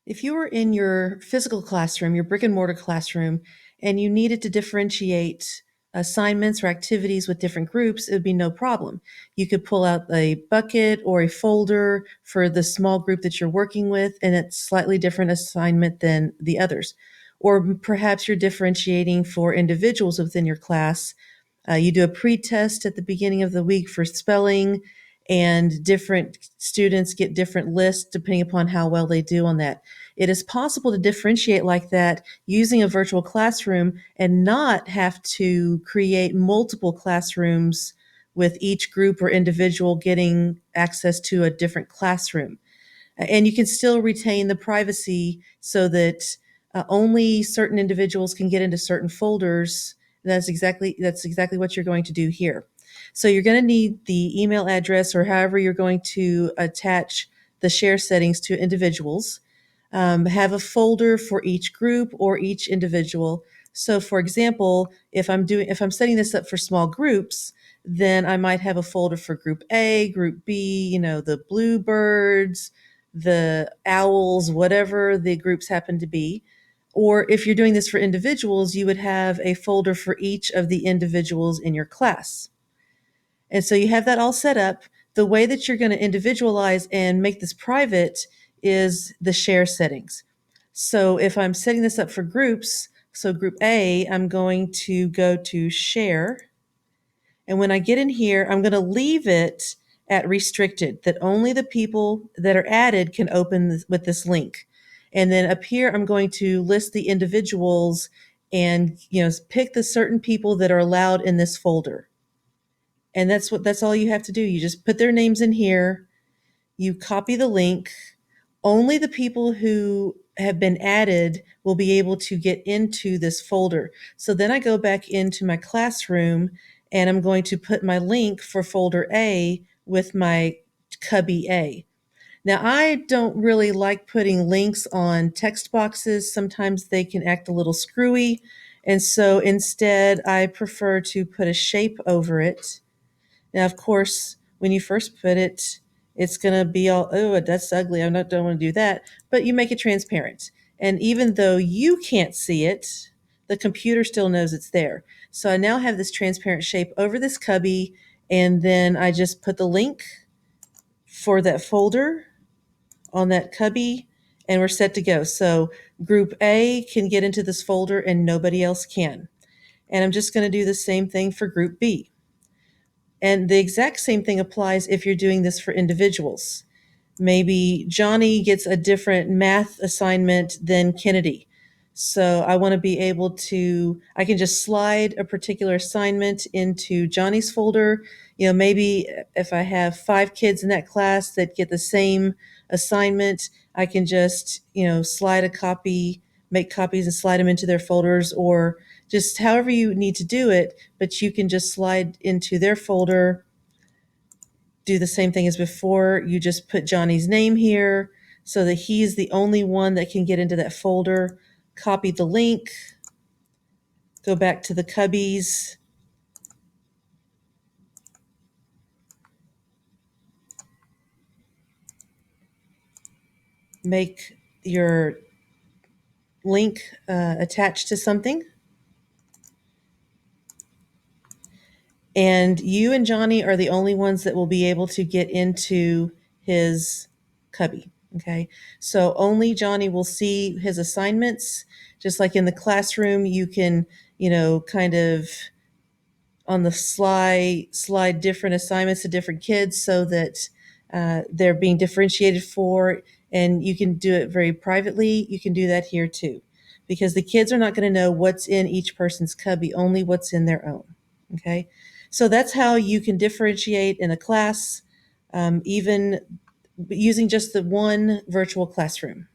If you were in your physical classroom, your brick and mortar classroom, and you needed to differentiate assignments or activities with different groups, it would be no problem. You could pull out a bucket or a folder for the small group that you're working with, and it's slightly different assignment than the others. Or perhaps you're differentiating for individuals within your class. You do a pre-test at the beginning of the week for spelling, and different students get different lists depending upon how well they do on that. It is possible to differentiate like that using a virtual classroom and not have to create multiple classrooms with each group or individual getting access to a different classroom. And you can still retain the privacy so that only certain individuals can get into certain folders. That's exactly what you're going to do here. So you're going to need the email address or however you're going to attach the share settings to individuals. Have a folder for each group or each individual. So for example, if I'm setting this up for small groups, then I might have a folder for group A, group B, the bluebirds, the owls, whatever the groups happen to be. Or if you're doing this for individuals, you would have a folder for each of the individuals in your class. And so you have that all set up. The way that you're going to individualize and make this private is the share settings. So if I'm setting this up for groups, so group A, I'm going to go to share. And when I get in here, I'm going to leave it at restricted, that only the people that are added can open with this link. And then up here, I'm going to list the individuals and pick the certain people that are allowed in this folder. And that's all you have to do. You just put their names in here, you copy the link. Only the people who have been added will be able to get into this folder. So then I go back into my classroom and I'm going to put my link for folder A with my cubby A. Now, I don't really like putting links on text boxes. Sometimes they can act a little screwy. And so instead, I prefer to put a shape over it. Now, of course, when you first put it, it's going to be all, oh, that's ugly. Don't want to do that. But you make it transparent. And even though you can't see it, the computer still knows it's there. So I now have this transparent shape over this cubby. And then I just put the link for that folder on that cubby and we're set to go. So group A can get into this folder and nobody else can. And I'm just going to do the same thing for group B. And the exact same thing applies if you're doing this for individuals. Maybe Johnny gets a different math assignment than Kennedy. So I want to be able to, I can just slide a particular assignment into Johnny's folder. Maybe if I have 5 kids in that class that get the same assignment, I can just, slide a copy, make copies and slide them into their folders, or just however you need to do it, but you can just slide into their folder, do the same thing as before. You just put Johnny's name here so that he's the only one that can get into that folder. Copy the link, go back to the cubbies, make your link attached to something. And you and Johnny are the only ones that will be able to get into his cubby. Okay. So only Johnny will see his assignments. Just like in the classroom, you can, kind of on the slide different assignments to different kids so that they're being differentiated for, and you can do it very privately. You can do that here too, because the kids are not going to know what's in each person's cubby, only what's in their own. Okay. So that's how you can differentiate in a class, even using just the one virtual classroom.